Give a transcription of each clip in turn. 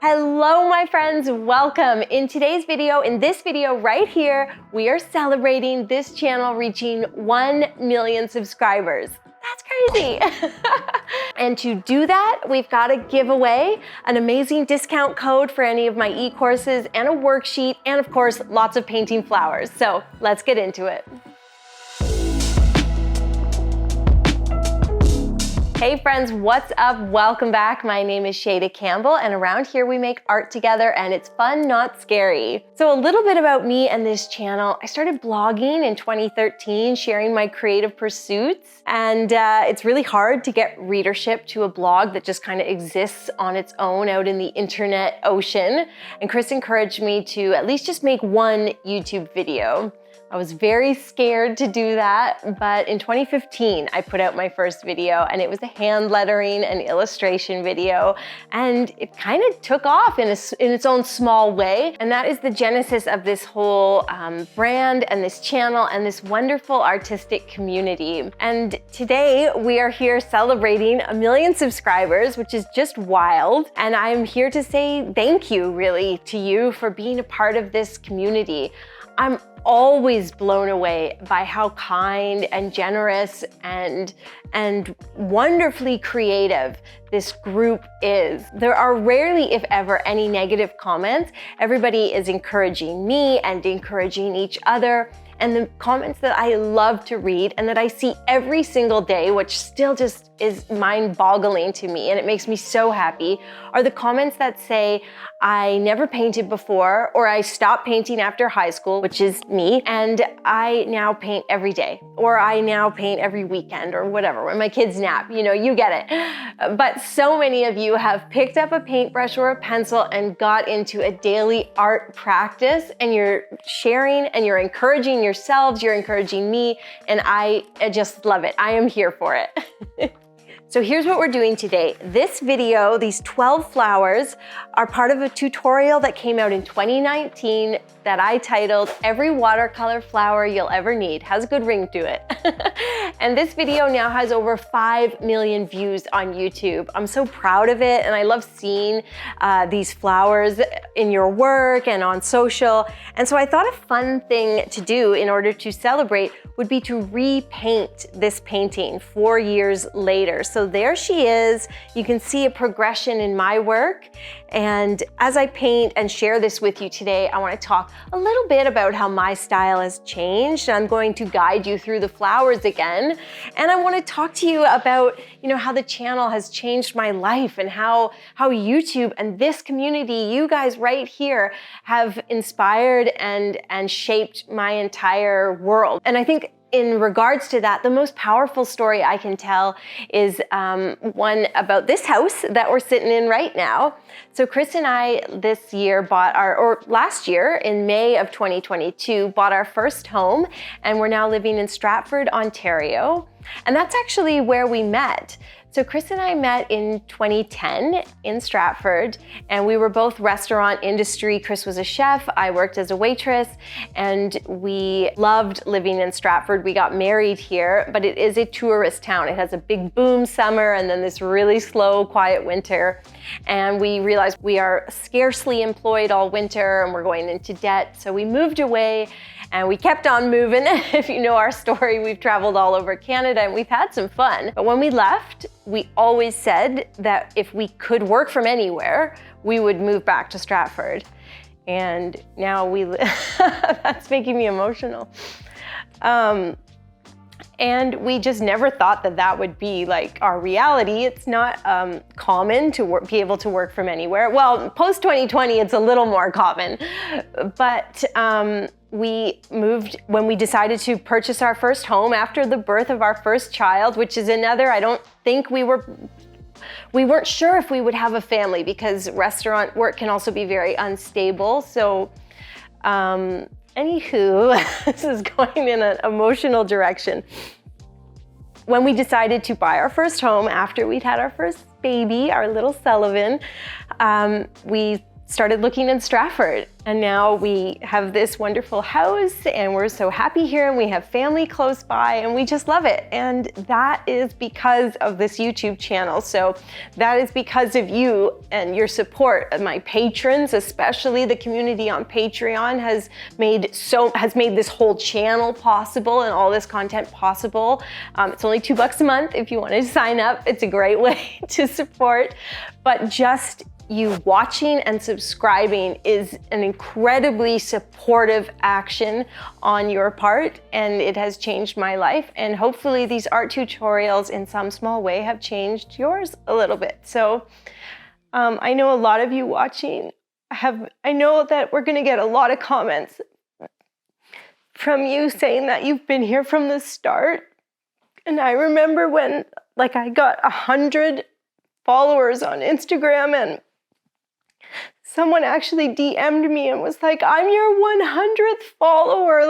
Hello, my friends, welcome. In today's video, in this video right here, we are celebrating this channel reaching 1 million subscribers. That's crazy. And to do that, we've got to give away an amazing discount code for any of my e-courses and a worksheet, and of course, lots of painting flowers. So let's get into it. Hey friends, what's up? Welcome back. My name is Shayda Campbell, and around here we make art together, and it's fun, not scary. So a little bit about me and this channel. I started blogging in 2013, sharing my creative pursuits, and it's really hard to get readership to a blog that just kind of exists on its own out in the internet ocean. And Chris encouraged me to at least just make one YouTube video. I was very scared to do that, but in 2015, I put out my first video, and it was a hand lettering and illustration video, and it kind of took off in its own small way. And that is the genesis of this whole brand and this channel and this wonderful artistic community. And today we are here celebrating 1 million subscribers, which is just wild. And I'm here to say thank you, really, to you for being a part of this community. I'm always blown away by how kind and generous and wonderfully creative this group is. There are rarely, if ever, any negative comments. Everybody is encouraging me and encouraging each other. And the comments that I love to read and that I see every single day, which still just is mind-boggling to me, and it makes me so happy, are the comments that say, I never painted before, or I stopped painting after high school, which is me, and I now paint every day, or I now paint every weekend, or whatever, when my kids nap, you know, you get it. But so many of you have picked up a paintbrush or a pencil and got into a daily art practice, and you're sharing and you're encouraging yourselves, you're encouraging me, and I just love it. I am here for it. So here's what we're doing today. This video, these 12 flowers, are part of a tutorial that came out in 2019 that I titled Every Watercolor Flower You'll Ever Need. Has a good ring to it. And this video now has over 5 million views on YouTube. I'm so proud of it, and I love seeing these flowers in your work and on social. And so I thought a fun thing to do in order to celebrate would be to repaint this painting 4 years later. So there she is. You can see a progression in my work. And as I paint and share this with you today, I want to talk a little bit about how my style has changed. I'm going to guide you through the flowers again. And I want to talk to you about, how the channel has changed my life, and how YouTube and this community, you guys right here, have inspired and shaped my entire world. And I think in regards to that, the most powerful story I can tell is one about this house that we're sitting in right now. So Chris and I this year last year in May of 2022, bought our first home, and we're now living in Stratford, Ontario. And that's actually where we met. So Chris and I met in 2010 in Stratford, and we were both restaurant industry. Chris was a chef, I worked as a waitress, and we loved living in Stratford. We got married here, but it is a tourist town. It has a big boom summer and then this really slow, quiet winter. And we realized we are scarcely employed all winter and we're going into debt. So we moved away. And we kept on moving. If you know our story, we've traveled all over Canada and we've had some fun. But when we left, we always said that if we could work from anywhere, we would move back to Stratford. And now that's making me emotional. And we just never thought that would be like our reality. It's not common to be able to work from anywhere. Well, post 2020, it's a little more common. But we moved when we decided to purchase our first home after the birth of our first child, which is another, I don't think we weren't sure if we would have a family, because restaurant work can also be very unstable. So anywho, this is going in an emotional direction. When we decided to buy our first home after we'd had our first baby, our little Sullivan, we started looking in Stratford, and now we have this wonderful house and we're so happy here, and we have family close by and we just love it. And that is because of this YouTube channel. So that is because of you and your support. My patrons, especially the community on Patreon, has made this whole channel possible and all this content possible. It's only $2 a month if you want to sign up. It's a great way to support, but just you watching and subscribing is an incredibly supportive action on your part, and it has changed my life, and hopefully these art tutorials in some small way have changed yours a little bit. So I know a lot of you watching I know that we're going to get a lot of comments from you saying that you've been here from the start. And I remember when I got 100 followers on Instagram, and someone actually DM'd me and was like, I'm your 100th follower.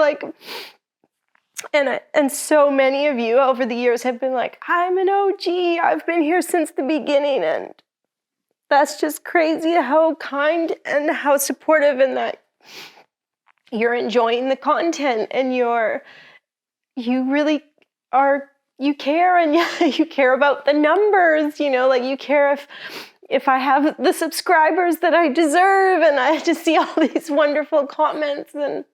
And so many of you over the years have been like, I'm an OG. I've been here since the beginning. And that's just crazy how kind and how supportive, and that you're enjoying the content, and you really are, you care, and you care about the numbers, you care if I have the subscribers that I deserve, and I just see all these wonderful comments, and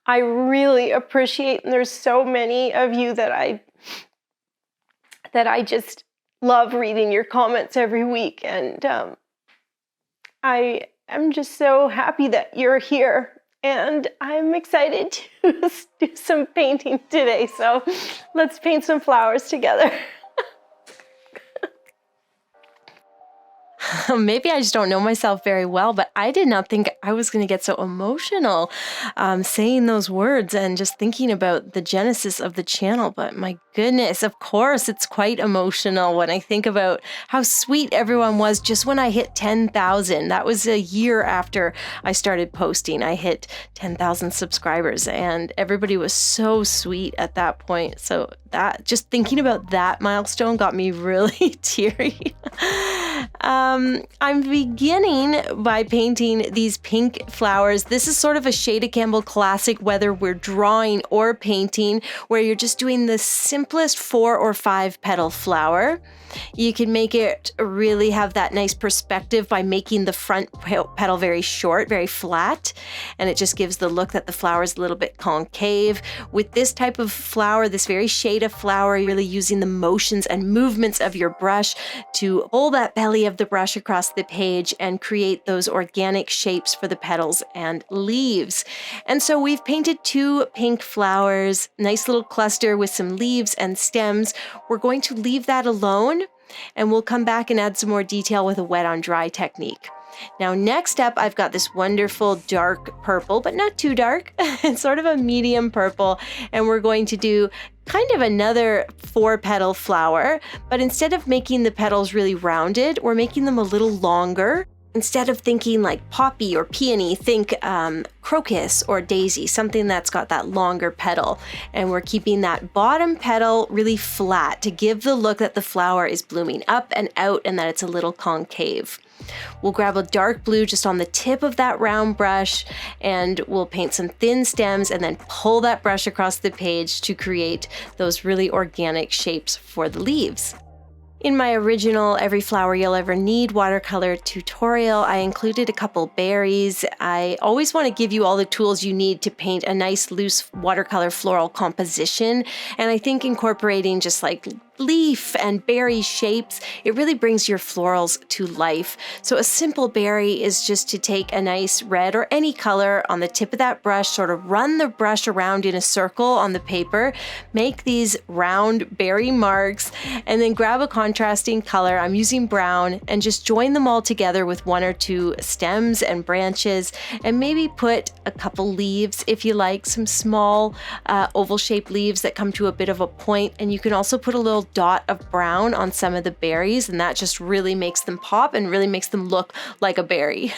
I really appreciate, and there's so many of you that I just love reading your comments every week, and I am just so happy that you're here, and I'm excited to do some painting today, so let's paint some flowers together. Maybe I just don't know myself very well, but I did not think I was going to get so emotional saying those words and just thinking about the genesis of the channel. But my goodness, of course, it's quite emotional when I think about how sweet everyone was just when I hit 10,000. That was a year after I started posting. I hit 10,000 subscribers, and everybody was so sweet at that point. So that, just thinking about that milestone got me really teary. I'm beginning by painting these pink flowers. This is sort of a Shayda Campbell classic, whether we're drawing or painting, where you're just doing the simplest 4 or 5 petal flower. You can make it really have that nice perspective by making the front petal very short, very flat, and it just gives the look that the flower is a little bit concave. With this type of flower, this very Shayda flower, you're really using the motions and movements of your brush to pull that belly of the brush across the page and create those organic shapes for the petals and leaves. And so we've painted 2 pink flowers, nice little cluster with some leaves and stems. We're going to leave that alone, and we'll come back and add some more detail with a wet on dry technique. Now, next up, I've got this wonderful dark purple, but not too dark. It's sort of a medium purple, and we're going to do kind of another 4 petal flower, but instead of making the petals really rounded, we're making them a little longer. Instead of thinking like poppy or peony, think crocus or daisy, something that's got that longer petal. And we're keeping that bottom petal really flat to give the look that the flower is blooming up and out and that it's a little concave. We'll grab a dark blue just on the tip of that round brush, and we'll paint some thin stems and then pull that brush across the page to create those really organic shapes for the leaves. In my original Every Flower You'll Ever Need watercolor tutorial, I included a couple berries. I always want to give you all the tools you need to paint a nice loose watercolor floral composition, and I think incorporating just like leaf and berry shapes, it really brings your florals to life. So a simple berry is just to take a nice red or any color on the tip of that brush, sort of run the brush around in a circle on the paper, make these round berry marks, and then grab a contrasting color. I'm using brown, and just join them all together with 1 or 2 stems and branches, and maybe put a couple leaves if you like, some small oval shaped leaves that come to a bit of a point, and you can also put a little dot of brown on some of the berries, and that just really makes them pop and really makes them look like a berry.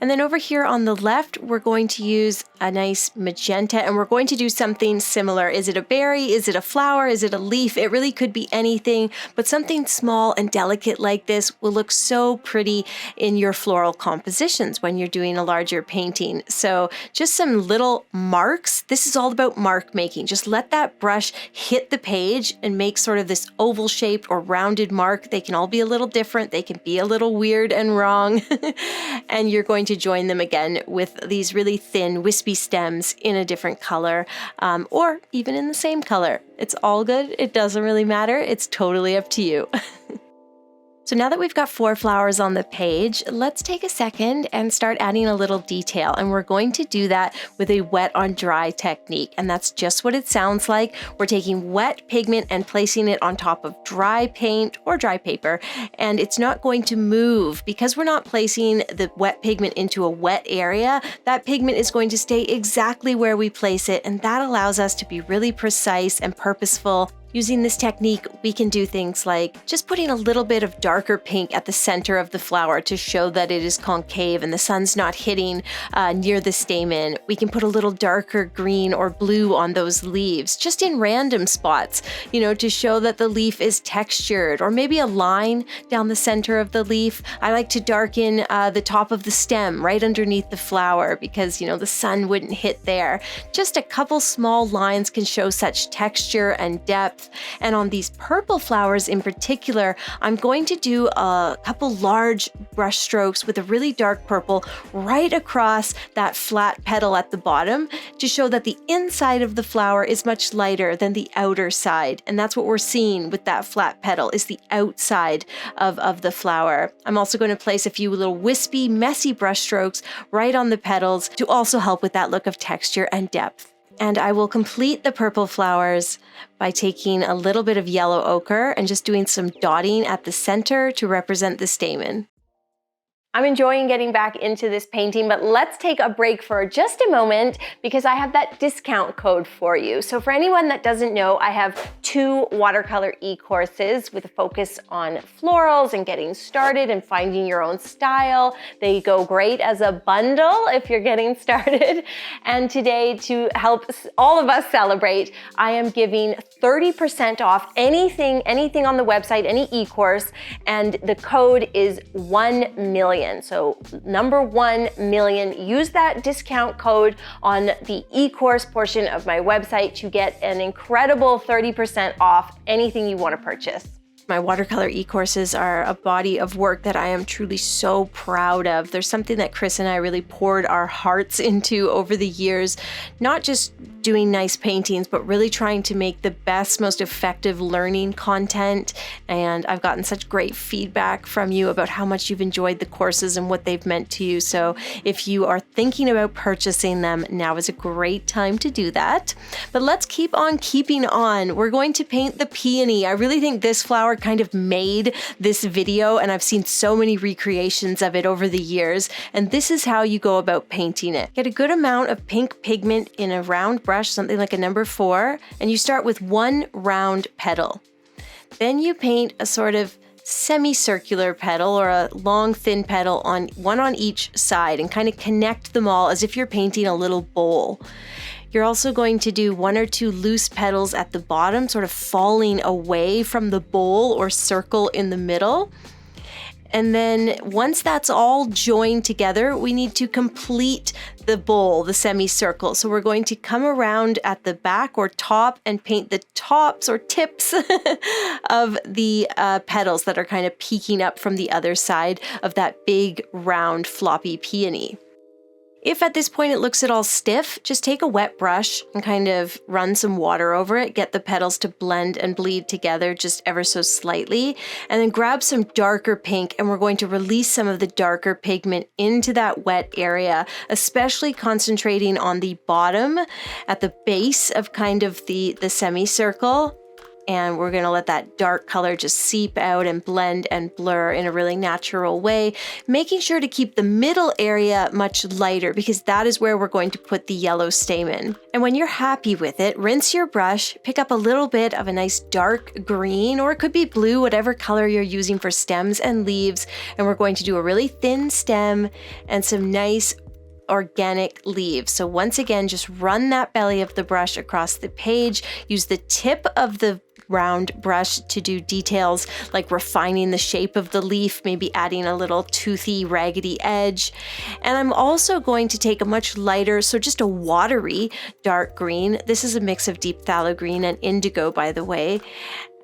And then over here on the left, we're going to use a nice magenta, and we're going to do something similar. Is it a berry? Is it a flower? Is it a leaf? It really could be anything, but something small and delicate like this will look so pretty in your floral compositions when you're doing a larger painting. So just some little marks. This is all about mark making. Just let that brush hit the page and make sort of this oval shaped or rounded mark. They can all be a little different. They can be a little weird and wrong. And you're going to join them again with these really thin wispy stems in a different color, or even in the same color. It's all good. It doesn't really matter. It's totally up to you. So now that we've got 4 flowers on the page, let's take a second and start adding a little detail. And we're going to do that with a wet on dry technique. And that's just what it sounds like. We're taking wet pigment and placing it on top of dry paint or dry paper. And it's not going to move because we're not placing the wet pigment into a wet area. That pigment is going to stay exactly where we place it. And that allows us to be really precise and purposeful. Using this technique, we can do things like just putting a little bit of darker pink at the center of the flower to show that it is concave and the sun's not hitting near the stamen. We can put a little darker green or blue on those leaves, just in random spots, to show that the leaf is textured, or maybe a line down the center of the leaf. I like to darken the top of the stem right underneath the flower because, the sun wouldn't hit there. Just a couple small lines can show such texture and depth. And on these purple flowers in particular, I'm going to do a couple large brush strokes with a really dark purple right across that flat petal at the bottom to show that the inside of the flower is much lighter than the outer side. And that's what we're seeing with that flat petal, is the outside of the flower. I'm also going to place a few little wispy, messy brush strokes right on the petals to also help with that look of texture and depth. And I will complete the purple flowers by taking a little bit of yellow ochre and just doing some dotting at the center to represent the stamen. I'm enjoying getting back into this painting, but let's take a break for just a moment because I have that discount code for you. So for anyone that doesn't know, I have 2 watercolor e-courses with a focus on florals and getting started and finding your own style. They go great as a bundle if you're getting started. And today, to help all of us celebrate, I am giving 30% off anything on the website, any e-course, and the code is 1MILLION. So number 1MILLION, use that discount code on the e-course portion of my website to get an incredible 30% off anything you want to purchase. My watercolor e-courses are a body of work that I am truly so proud of. There's something that Chris and I really poured our hearts into over the years, not just doing nice paintings, but really trying to make the best, most effective learning content. And I've gotten such great feedback from you about how much you've enjoyed the courses and what they've meant to you. So if you are thinking about purchasing them, now is a great time to do that. But let's keep on keeping on. We're going to paint the peony. I really think this flower kind of made this video, and I've seen so many recreations of it over the years. And this is how you go about painting it. Get a good amount of pink pigment in a round brush, something like a number 4, and you start with 1 round petal. Then you paint a sort of semicircular petal or a long thin petal, one on each side, and kind of connect them all as if you're painting a little bowl. You're also going to do 1 or 2 loose petals at the bottom, sort of falling away from the bowl or circle in the middle. And then once that's all joined together, we need to complete the bowl, the semicircle. So we're going to come around at the back or top and paint the tops or tips of the petals that are kind of peeking up from the other side of that big, round, floppy peony. If at this point it looks at all stiff, just take a wet brush and kind of run some water over it, get the petals to blend and bleed together just ever so slightly, and then grab some darker pink, and we're going to release some of the darker pigment into that wet area, especially concentrating on the bottom at the base of kind of the semicircle. and we're gonna let that dark color just seep out and blend and blur in a really natural way, making sure to keep the middle area much lighter because that is where we're going to put the yellow stamen. And when you're happy with it, rinse your brush, pick up a little bit of a nice dark green, or it could be blue, whatever color you're using for stems and leaves, and we're going to do a really thin stem and some nice organic leaves. So once again, just run that belly of the brush across the page, use the tip of the round brush to do details like refining the shape of the leaf, maybe adding a little toothy, raggedy edge. And I'm also going to take a much lighter, so just a watery dark green. This is a mix of deep phthalo green and indigo, by the way.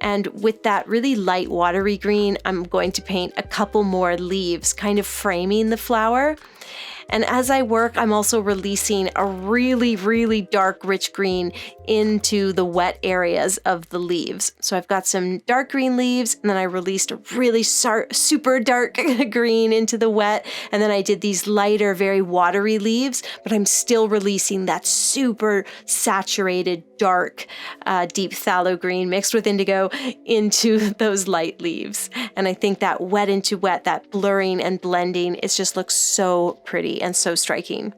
And with that really light watery green, I'm going to paint a couple more leaves, kind of framing the flower. And as I work, I'm also releasing a really, really dark, rich green into the wet areas of the leaves. So I've got some dark green leaves, and then I released a really super dark green into the wet. And then I did these lighter, very watery leaves, but I'm still releasing that super saturated, dark, deep phthalo green mixed with indigo into those light leaves. And I think that wet into wet, that blurring and blending, it just looks so pretty and so striking.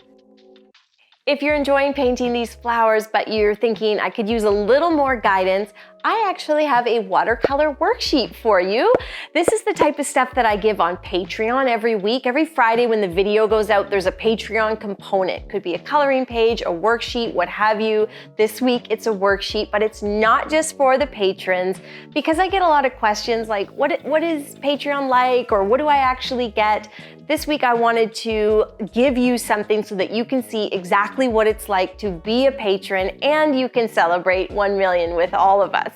If you're enjoying painting these flowers, but you're thinking I could use a little more guidance, I actually have a watercolor worksheet for you. This is the type of stuff that I give on Patreon every week. Every Friday when the video goes out, there's a Patreon component. Could be a coloring page, a worksheet, what have you. This week it's a worksheet, but it's not just for the patrons, because I get a lot of questions like, what is Patreon like, or what do I actually get? This week I wanted to give you something so that you can see exactly what it's like to be a patron and you can celebrate 1 million with all of us.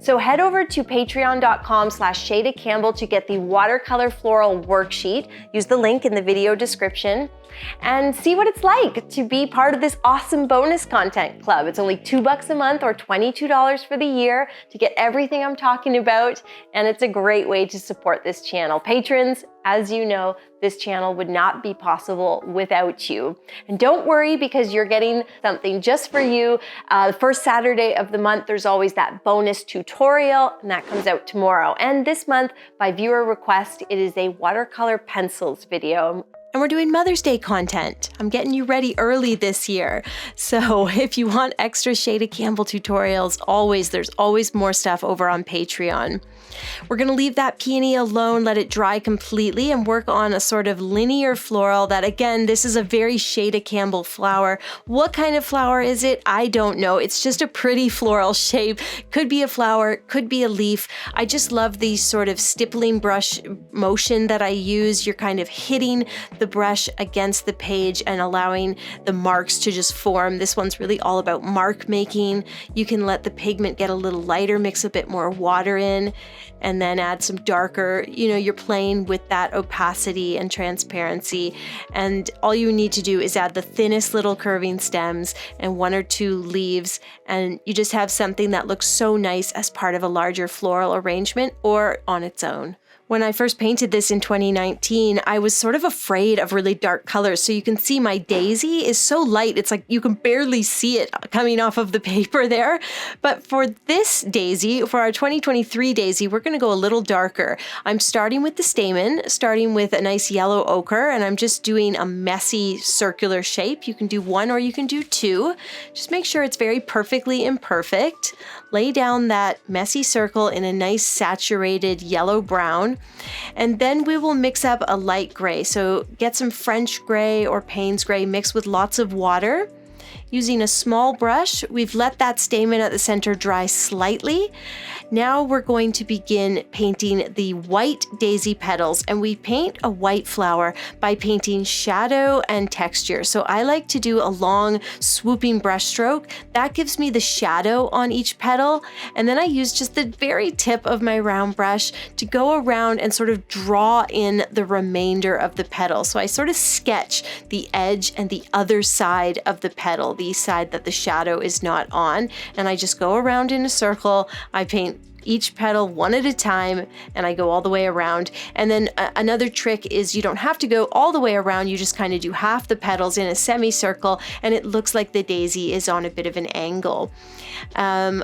So head over to patreon.com/Shayda Campbell to get the watercolor floral worksheet. Use the link in the video description and see what it's like to be part of this awesome bonus content club. It's only $2 a month or $22 for the year to get everything I'm talking about, and it's a great way to support this channel. Patrons, as you know, this channel would not be possible without you. And don't worry, because you're getting something just for you. The first Saturday of the month, there's always that bonus tutorial, and that comes out tomorrow. And this month, by viewer request, it is a watercolor pencils video. And we're doing Mother's Day content. I'm getting you ready early this year. So if you want extra Shayda Campbell tutorials, there's always more stuff over on Patreon. We're gonna leave that peony alone, let it dry completely, and work on a sort of linear floral that, again, this is a very Shayda Campbell flower. What kind of flower is it? I don't know. It's just a pretty floral shape. Could be a flower, could be a leaf. I just love the sort of stippling brush motion that I use. You're kind of hitting the brush against the page and allowing the marks to just form. This one's really all about mark making. You can let the pigment get a little lighter, mix a bit more water in, and then add some darker. You're playing with that opacity and transparency, and all you need to do is add the thinnest little curving stems and 1 or 2 leaves, and you just have something that looks so nice as part of a larger floral arrangement or on its own. When I first painted this in 2019, I was sort of afraid of really dark colors. So you can see my daisy is so light, it's like you can barely see it coming off of the paper there. But for this daisy, for our 2023 daisy, we're gonna go a little darker. I'm starting with the stamen, starting with a nice yellow ochre, and I'm just doing a messy circular shape. You can do 1 or you can do 2. Just make sure it's very perfectly imperfect. Lay down that messy circle in a nice saturated yellow brown. And then we will mix up a light gray. So get some French gray or Payne's gray mixed with lots of water. Using a small brush, we've let that stamen at the center dry slightly. Now we're going to begin painting the white daisy petals, and we paint a white flower by painting shadow and texture. So I like to do a long swooping brush stroke. That gives me the shadow on each petal, and then I use just the very tip of my round brush to go around and sort of draw in the remainder of the petal. So I sort of sketch the edge and the other side of the petal, the side that the shadow is not on, and I just go around in a circle. I paint each petal one at a time, and I go all the way around. And then another trick is you don't have to go all the way around, you just kind of do half the petals in a semicircle, and it looks like the daisy is on a bit of an angle.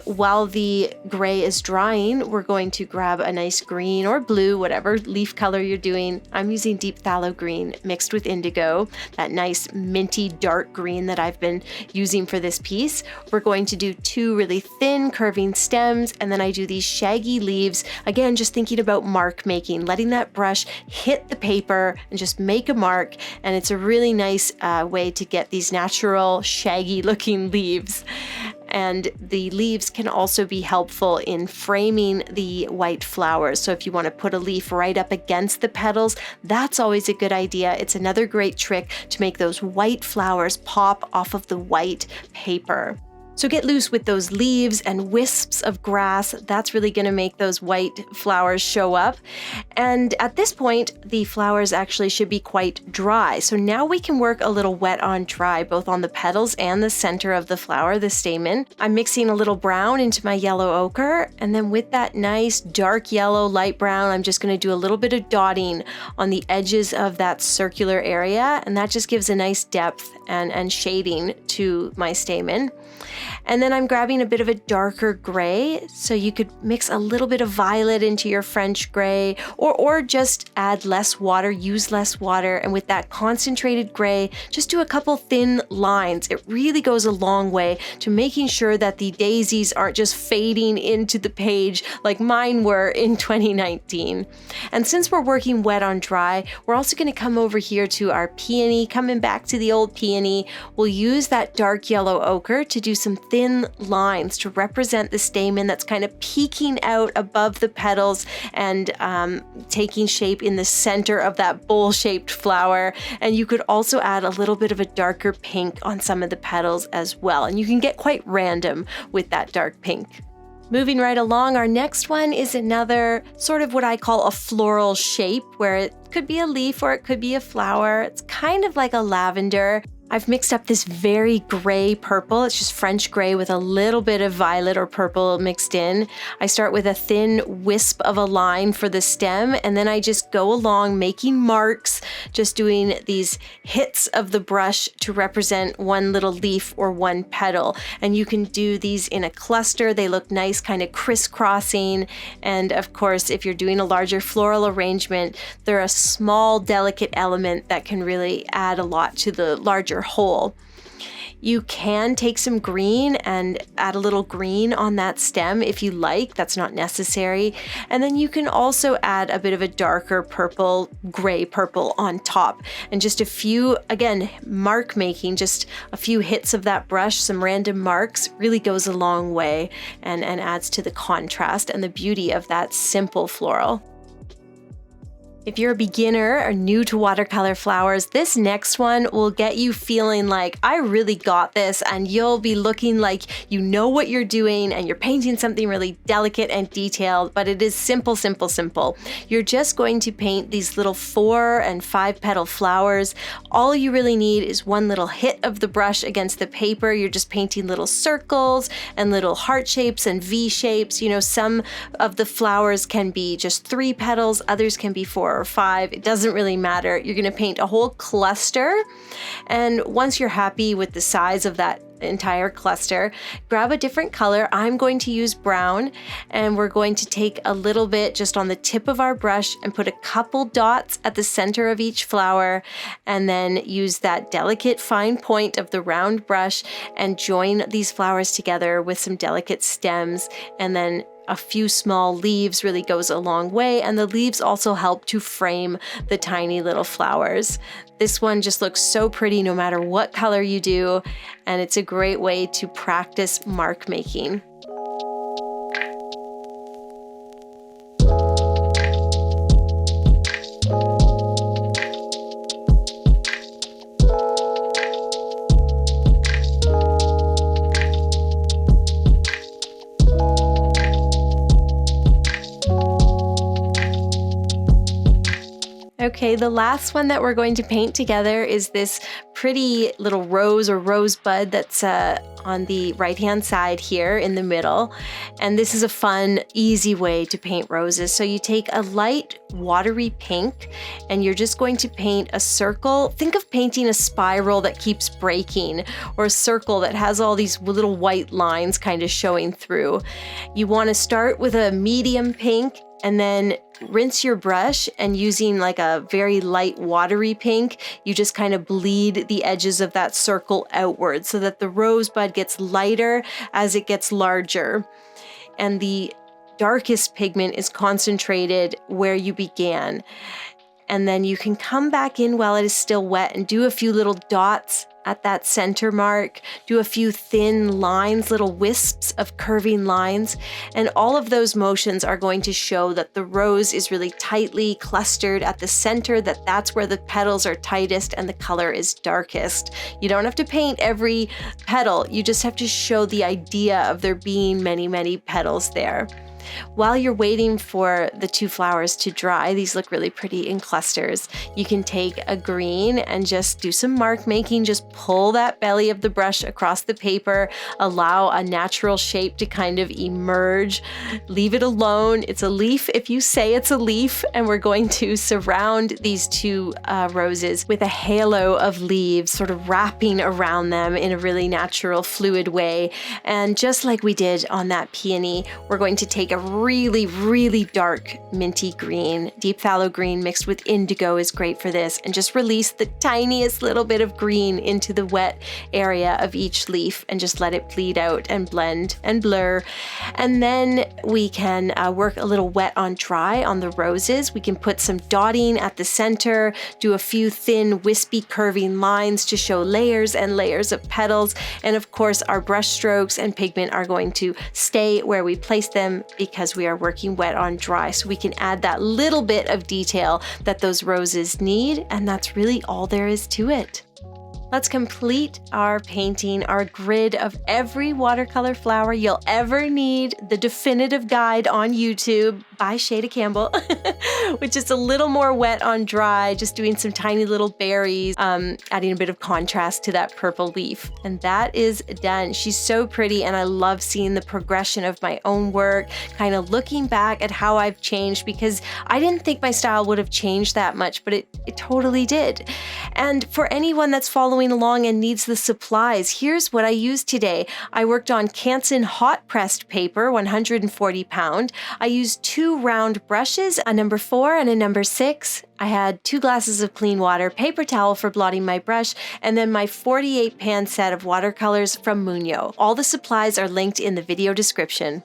While the gray is drying, we're going to grab a nice green or blue, whatever leaf color you're doing. I'm using deep phthalo green mixed with indigo, that nice minty dark green that I've been using for this piece. We're going to do 2 really thin curving stems, and then I do these shaggy leaves. Again, just thinking about mark making, letting that brush hit the paper and just make a mark. And it's a really nice way to get these natural shaggy looking leaves. And the leaves can also be helpful in framing the white flowers. So if you want to put a leaf right up against the petals, that's always a good idea. It's another great trick to make those white flowers pop off of the white paper. So get loose with those leaves and wisps of grass. That's really going to make those white flowers show up. And at this point, the flowers actually should be quite dry. So now we can work a little wet on dry, both on the petals and the center of the flower, the stamen. I'm mixing a little brown into my yellow ochre. And then with that nice dark yellow, light brown, I'm just going to do a little bit of dotting on the edges of that circular area. And that just gives a nice depth and shading to my stamen. And then I'm grabbing a bit of a darker gray, so you could mix a little bit of violet into your French gray, or just add less water, use less water, and with that concentrated gray, just do a couple thin lines. It really goes a long way to making sure that the daisies aren't just fading into the page like mine were in 2019. And since we're working wet on dry, we're also going to come over here to our peony, coming back to the old peony. We'll use that dark yellow ochre to do some thin lines to represent the stamen that's kind of peeking out above the petals and taking shape in the center of that bowl-shaped flower. And you could also add a little bit of a darker pink on some of the petals as well. And you can get quite random with that dark pink. Moving right along, our next one is another sort of what I call a floral shape, where it could be a leaf or it could be a flower. It's kind of like a lavender. I've mixed up this very gray purple. It's just French gray with a little bit of violet or purple mixed in. I start with a thin wisp of a line for the stem, and then I just go along making marks, just doing these hits of the brush to represent one little leaf or one petal. And you can do these in a cluster. They look nice, kind of crisscrossing. And of course, if you're doing a larger floral arrangement, they're a small, delicate element that can really add a lot to the larger whole. You can take some green and add a little green on that stem if you like. That's not necessary. And then you can also add a bit of a darker purple, gray purple on top. And just a few, again, mark making, just a few hits of that brush, some random marks, really goes a long way and adds to the contrast and the beauty of that simple floral. If you're a beginner or new to watercolor flowers, this next one will get you feeling like, I really got this, and you'll be looking like you know what you're doing and you're painting something really delicate and detailed, but it is simple, simple, simple. You're just going to paint these little 4 and 5 petal flowers. All you really need is one little hit of the brush against the paper. You're just painting little circles and little heart shapes and V shapes. You know, some of the flowers can be just 3 petals, others can be 4 or 5. It doesn't really matter. You're going to paint a whole cluster. And once you're happy with the size of that entire cluster, grab a different color. I'm going to use brown, and we're going to take a little bit just on the tip of our brush and put a couple dots at the center of each flower, and then use that delicate fine point of the round brush and join these flowers together with some delicate stems, and then a few small leaves really goes a long way, and the leaves also help to frame the tiny little flowers. This one just looks so pretty no matter what color you do, and it's a great way to practice mark making. Okay, Okay, the last one that we're going to paint together is this pretty little rose or rosebud that's on the right-hand side here in the middle. And this is a fun, easy way to paint roses. So you take a light watery pink and you're just going to paint a circle. Think of painting a spiral that keeps breaking, or a circle that has all these little white lines kind of showing through. You want to start with a medium pink and then rinse your brush, and using like a very light watery pink, you just kind of bleed the edges of that circle outward so that the rosebud gets lighter as it gets larger. And the darkest pigment is concentrated where you began. And then you can come back in while it is still wet and do a few little dots at that center mark, do a few thin lines, little wisps of curving lines, and all of those motions are going to show that the rose is really tightly clustered at the center, that's where the petals are tightest and the color is darkest. You don't have to paint every petal, you just have to show the idea of there being many, many petals there. While you're waiting for the two flowers to dry, these look really pretty in clusters, you can take a green and just do some mark making. Just pull that belly of the brush across the paper, allow a natural shape to kind of emerge. Leave it alone. It's a leaf if you say it's a leaf, and we're going to surround these two roses with a halo of leaves sort of wrapping around them in a really natural, fluid way. And just like we did on that peony, we're going to take a really, really dark minty green. Deep phthalo green mixed with indigo is great for this, and just release the tiniest little bit of green into the wet area of each leaf and just let it bleed out and blend and blur. And then we can work a little wet on dry on the roses. We can put some dotting at the center, do a few thin wispy curving lines to show layers and layers of petals. And of course our brush strokes and pigment are going to stay where we place them, because we are working wet on dry, so we can add that little bit of detail that those roses need, and that's really all there is to it. Let's complete our painting, our grid of every watercolor flower you'll ever need, the definitive guide on YouTube by Shayda Campbell, which is a little more wet on dry, just doing some tiny little berries, adding a bit of contrast to that purple leaf. And that is done. She's so pretty, and I love seeing the progression of my own work, kind of looking back at how I've changed, because I didn't think my style would have changed that much, but it totally did. And for anyone that's following along and needs the supplies, here's what I used today. I worked on Canson hot pressed paper, 140 pound. I used 2 round brushes, a number 4 and a number 6. I had 2 glasses of clean water, paper towel for blotting my brush, and then my 48 pan set of watercolors from Munyo. All the supplies are linked in the video description.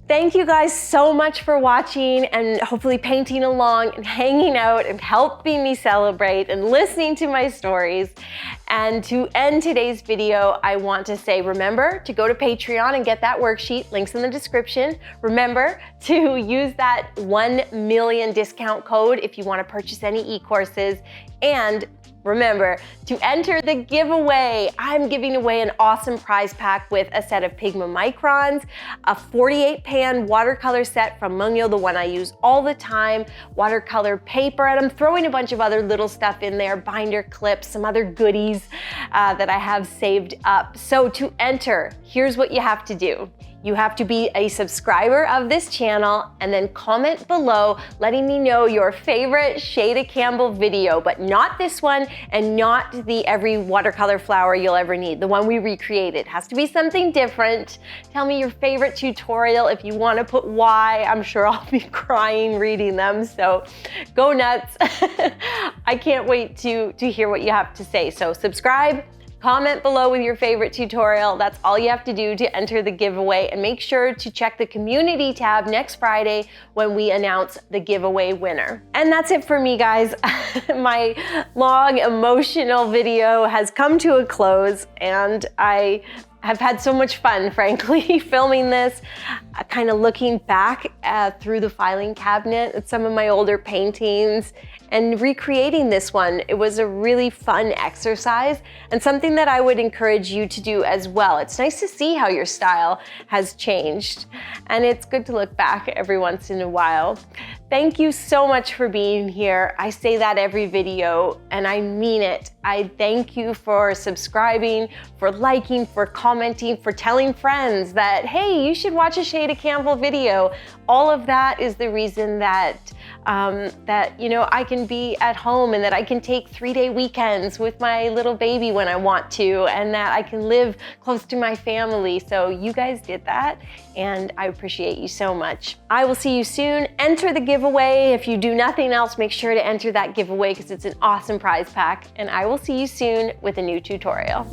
Thank you guys so much for watching and hopefully painting along and hanging out and helping me celebrate and listening to my stories. And to end today's video, I want to say, remember to go to Patreon and get that worksheet, links in the description. Remember to use that 1MILLION discount code if you want to purchase any e-courses. And remember to enter the giveaway. I'm giving away an awesome prize pack with a set of Pigma Microns, a 48 pan watercolor set from Munyo, the one I use all the time, watercolor paper, and I'm throwing a bunch of other little stuff in there, binder clips, some other goodies that I have saved up. So to enter, here's what you have to do. You have to be a subscriber of this channel and then comment below letting me know your favorite Shayda Campbell video, but not this one and not the every watercolor flower you'll ever need, the one we recreated. It has to be something different. Tell me your favorite tutorial. If you want to put why, I'm sure I'll be crying reading them, so go nuts. I can't wait to hear what you have to say. So subscribe, comment below with your favorite tutorial. That's all you have to do to enter the giveaway, and make sure to check the community tab next Friday when we announce the giveaway winner. And that's it for me, guys. My long emotional video has come to a close, and I have had so much fun, frankly, filming this, kind of looking back through the filing cabinet at some of my older paintings And recreating this one, it was a really fun exercise and something that I would encourage you to do as well. It's nice to see how your style has changed, and it's good to look back every once in a while. Thank you so much for being here. I say that every video, and I mean it. I thank you for subscribing, for liking, for commenting, for telling friends that, hey, you should watch a Shayda Campbell video. All of that is the reason that I can be at home, and that I can take 3-day weekends with my little baby when I want to, and that I can live close to my family. So you guys did that, and I appreciate you so much. I will see you soon. Enter the giveaway. If you do nothing else, make sure to enter that giveaway because it's an awesome prize pack, and I will see you soon with a new tutorial.